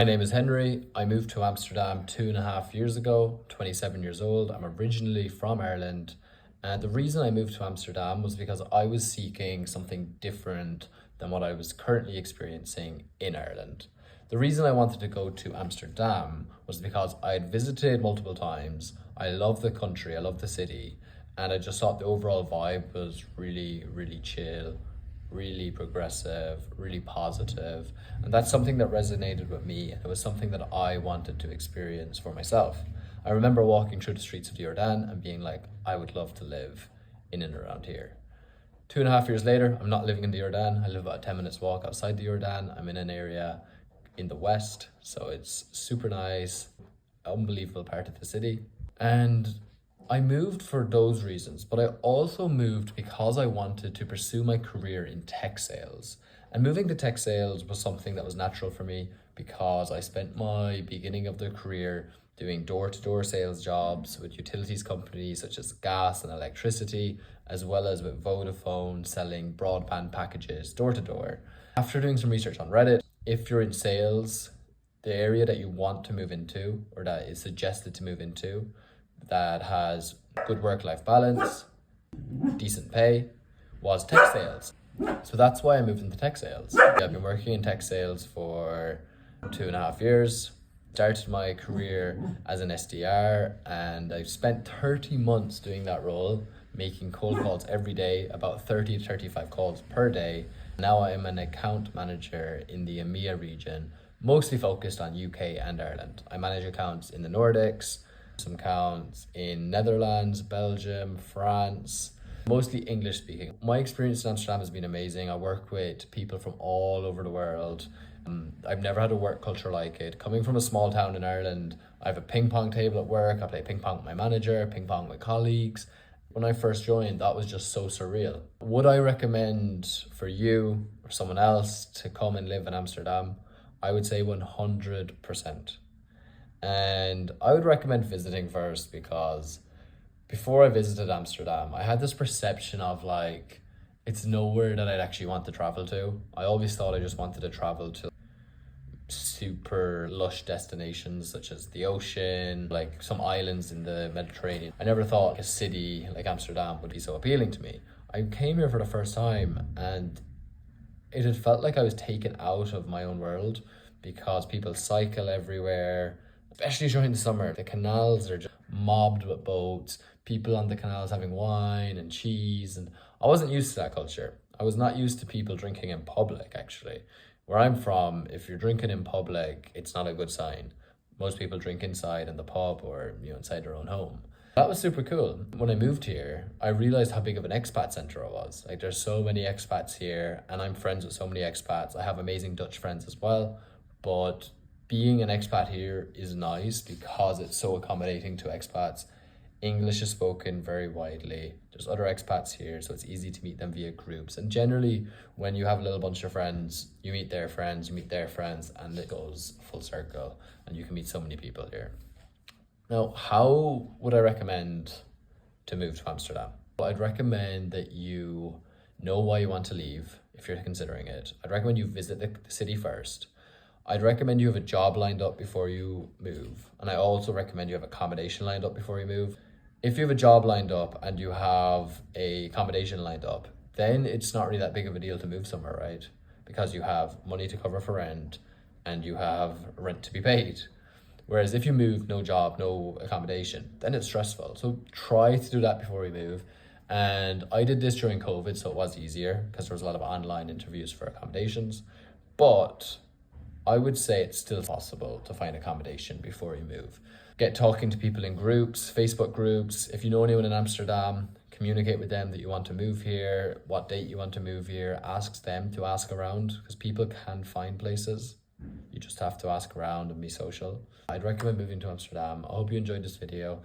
My name is Henry. I moved to Amsterdam 2.5 years ago, 27 years old. I'm originally from Ireland. And the reason I moved to Amsterdam was because I was seeking something different than what I was currently experiencing in Ireland. The reason I wanted to go to Amsterdam was because I had visited multiple times. I love the country, I love the city, and I just thought the overall vibe was really, really chill, really progressive, really positive. And that's something that resonated with me. And it was something that I wanted to experience for myself. I remember walking through the streets of the Jordan and being like, I would love to live in and around here. 2.5 years later, I'm not living in the Jordan. I live about a 10 minutes walk outside the Jordan. I'm in an area in the west, so it's super nice, unbelievable part of the city. And I moved for those reasons, but I also moved because I wanted to pursue my career in tech sales. And moving to tech sales was something that was natural for me because I spent my beginning of the career doing door-to-door sales jobs with utilities companies such as gas and electricity, as well as with Vodafone selling broadband packages door-to-door. After doing some research on Reddit, if you're in sales, the area that you want to move into or that is suggested to move into that has good work-life balance, decent pay, was tech sales. So that's why I moved into tech sales. I've been working in tech sales for 2.5 years. Started my career as an SDR, and I've spent 30 months doing that role, making cold calls every day, about 30 to 35 calls per day. Now I'm an account manager in the EMEA region, mostly focused on UK and Ireland. I manage accounts in the Nordics, some accounts in Netherlands, Belgium, France, mostly English speaking. My experience in Amsterdam has been amazing. I work with people from all over the world. I've never had a work culture like it. Coming from a small town in Ireland, I have a ping pong table at work. I play ping pong with my manager, ping pong with colleagues. When I first joined, that was just so surreal. Would I recommend for you or someone else to come and live in Amsterdam? I would say 100%. And I would recommend visiting first because before I visited Amsterdam, I had this perception of like, it's nowhere that I'd actually want to travel to. I always thought I just wanted to travel to super lush destinations such as the ocean, like some islands in the Mediterranean. I never thought a city like Amsterdam would be so appealing to me. I came here for the first time and it had felt like I was taken out of my own world because people cycle everywhere, especially during the summer. The canals are just mobbed with boats, people on the canals having wine and cheese, and I wasn't used to that culture. I was not used to people drinking in public, actually. Where I'm from, if you're drinking in public, it's not a good sign. Most people drink inside in the pub or inside their own home. That was super cool. When I moved here, I realized how big of an expat center it was. Like there's so many expats here and I'm friends with so many expats. I have amazing Dutch friends as well, but being an expat here is nice because it's so accommodating to expats. English is spoken very widely. There's other expats here, so it's easy to meet them via groups. And generally, when you have a little bunch of friends, you meet their friends, you meet their friends, and it goes full circle. And you can meet so many people here. Now, how would I recommend to move to Amsterdam? Well, I'd recommend that you know why you want to leave if you're considering it. I'd recommend you visit the city first. I'd recommend you have a job lined up before you move. And I also recommend you have accommodation lined up before you move. If you have a job lined up and you have a accommodation lined up, then it's not really that big of a deal to move somewhere, right? Because you have money to cover for rent and you have rent to be paid. Whereas if you move, no job, no accommodation, then it's stressful. So try to do that before you move. And I did this during COVID, so it was easier because there was a lot of online interviews for accommodations. But I would say it's still possible to find accommodation before you move. Get talking to people in groups, Facebook groups. If you know anyone in Amsterdam, communicate with them that you want to move here, what date you want to move here. Ask them to ask around because people can find places. You just have to ask around and be social. I'd recommend moving to Amsterdam. I hope you enjoyed this video.